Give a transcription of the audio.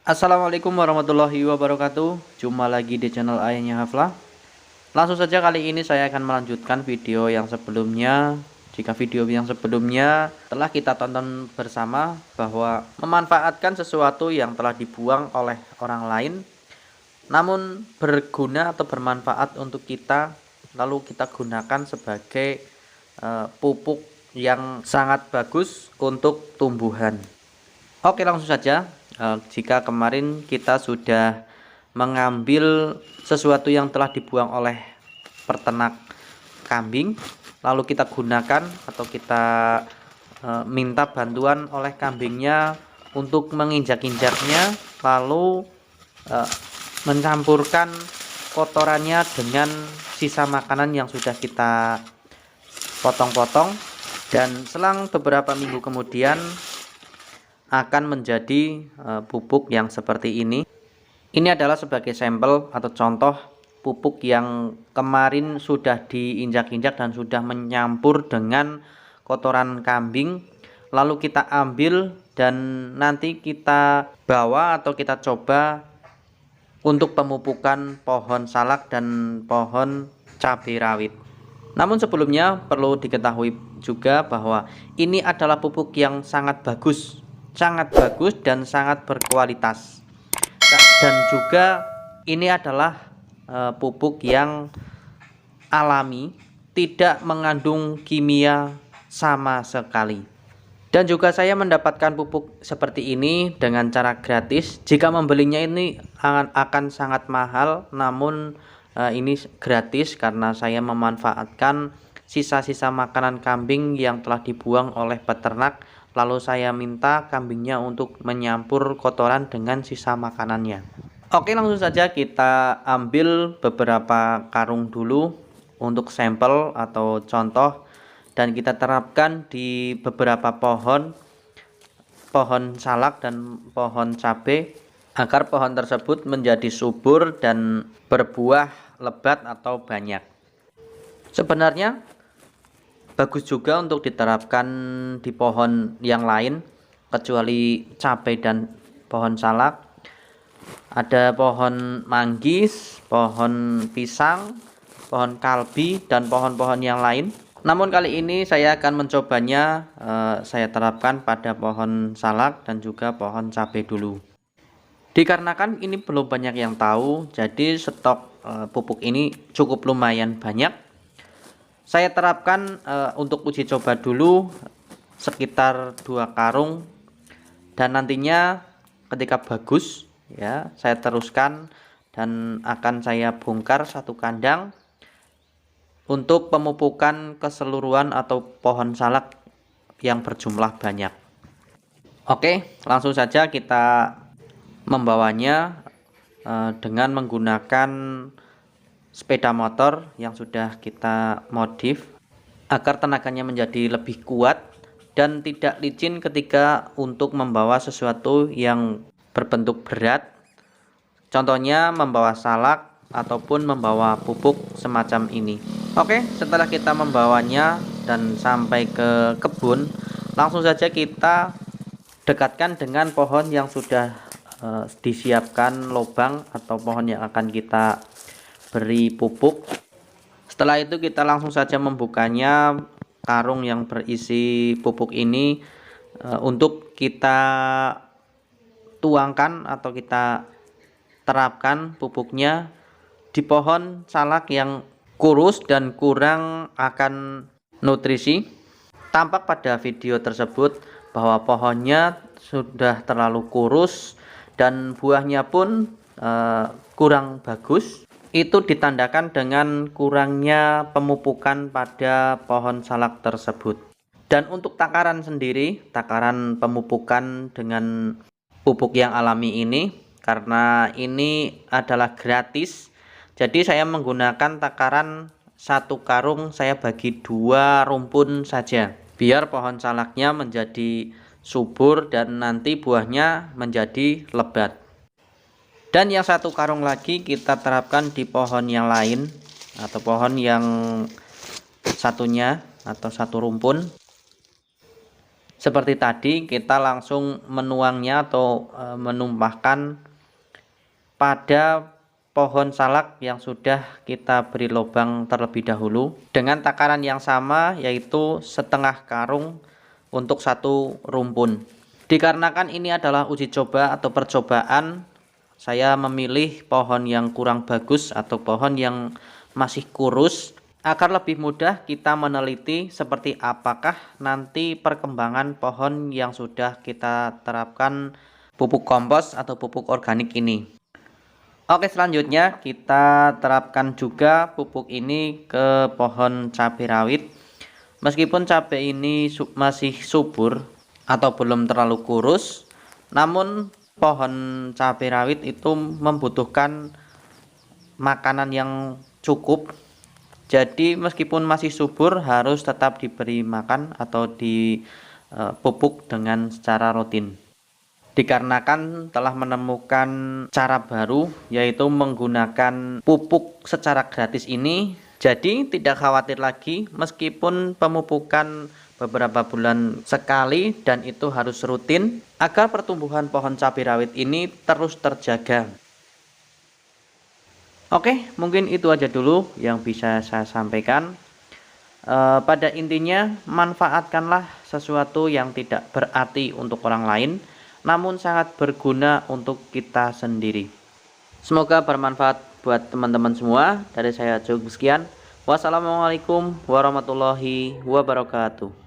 Assalamualaikum warahmatullahi wabarakatuh. Jumpa lagi di channel Ayahnya Hafla. Langsung saja kali ini saya akan melanjutkan video yang sebelumnya. Jika video yang sebelumnya telah kita tonton bersama bahwa memanfaatkan sesuatu yang telah dibuang oleh orang lain namun berguna atau bermanfaat untuk kita, lalu kita gunakan sebagai pupuk yang sangat bagus untuk tumbuhan. Oke, langsung saja. Jika kemarin kita sudah mengambil sesuatu yang telah dibuang oleh peternak kambing, lalu kita gunakan atau kita minta bantuan oleh kambingnya untuk menginjak-injaknya, lalu mencampurkan kotorannya dengan sisa makanan yang sudah kita potong-potong, dan selang beberapa minggu kemudian akan menjadi pupuk yang seperti ini. Ini adalah sebagai sampel atau contoh pupuk yang kemarin sudah diinjak-injak dan sudah menyampur dengan kotoran kambing, lalu kita ambil dan nanti kita bawa atau kita coba untuk pemupukan pohon salak dan pohon cabai rawit. Namun sebelumnya perlu diketahui juga bahwa ini adalah pupuk yang sangat bagus dan sangat berkualitas. Dan juga ini adalah pupuk yang alami, tidak mengandung kimia sama sekali. Dan juga saya mendapatkan pupuk seperti ini dengan cara gratis. Jika membelinya ini akan sangat mahal, namun ini gratis karena saya memanfaatkan sisa-sisa makanan kambing yang telah dibuang oleh peternak. Lalu saya minta kambingnya untuk menyampur kotoran dengan sisa makanannya. Oke, langsung saja kita ambil beberapa karung dulu untuk sampel atau contoh, dan kita terapkan di beberapa pohon salak dan pohon cabai agar pohon tersebut menjadi subur dan berbuah lebat atau banyak. Sebenarnya bagus juga untuk diterapkan di pohon yang lain kecuali cabai dan pohon salak. Ada pohon manggis, pohon pisang, pohon kalbi, dan pohon-pohon yang lain. Namun kali ini saya akan mencobanya, saya terapkan pada pohon salak dan juga pohon cabai dulu. Dikarenakan ini belum banyak yang tahu, jadi stok pupuk ini cukup lumayan banyak. Saya terapkan untuk uji coba dulu sekitar 2 karung, dan nantinya ketika bagus ya saya teruskan dan akan saya bongkar satu kandang untuk pemupukan keseluruhan atau pohon salak yang berjumlah banyak. Oke, langsung saja kita membawanya dengan menggunakan sepeda motor yang sudah kita modif agar tenaganya menjadi lebih kuat dan tidak licin ketika untuk membawa sesuatu yang berbentuk berat, contohnya membawa salak ataupun membawa pupuk semacam ini. Oke, setelah kita membawanya dan sampai ke kebun, langsung saja kita dekatkan dengan pohon yang sudah disiapkan lubang atau pohon yang akan kita beri pupuk. Setelah itu kita langsung saja membukanya karung yang berisi pupuk ini untuk kita tuangkan atau kita terapkan pupuknya di pohon salak yang kurus dan kurang akan nutrisi. Tampak pada video tersebut bahwa pohonnya sudah terlalu kurus dan buahnya pun kurang bagus. Itu ditandakan dengan kurangnya pemupukan pada pohon salak tersebut. Dan untuk takaran sendiri, takaran pemupukan dengan pupuk yang alami ini, karena ini adalah gratis, jadi saya menggunakan takaran 1 karung saya bagi 2 rumpun saja, biar pohon salaknya menjadi subur dan nanti buahnya menjadi lebat. Dan yang 1 karung lagi kita terapkan di pohon yang lain atau pohon yang satunya atau 1 rumpun. Seperti tadi kita langsung menuangnya atau menumpahkan pada pohon salak yang sudah kita beri lubang terlebih dahulu dengan takaran yang sama, yaitu setengah karung untuk satu rumpun. Dikarenakan ini adalah uji coba atau percobaan, saya memilih pohon yang kurang bagus atau pohon yang masih kurus agar lebih mudah kita meneliti seperti apakah nanti perkembangan pohon yang sudah kita terapkan pupuk kompos atau pupuk organik ini. Oke, selanjutnya kita terapkan juga pupuk ini ke pohon cabai rawit. Meskipun cabai ini masih subur atau belum terlalu kurus, namun pohon cabai rawit itu membutuhkan makanan yang cukup. Jadi meskipun masih subur harus tetap diberi makan atau dipupuk dengan secara rutin. Dikarenakan telah menemukan cara baru, yaitu menggunakan pupuk secara gratis ini, jadi tidak khawatir lagi meskipun pemupukan beberapa bulan sekali dan itu harus rutin agar pertumbuhan pohon cabai rawit ini terus terjaga. Oke, mungkin itu aja dulu yang bisa saya sampaikan. Pada intinya, manfaatkanlah sesuatu yang tidak berarti untuk orang lain, namun sangat berguna untuk kita sendiri. Semoga bermanfaat buat teman-teman semua. Dari saya cukup sekian. Wassalamualaikum warahmatullahi wabarakatuh.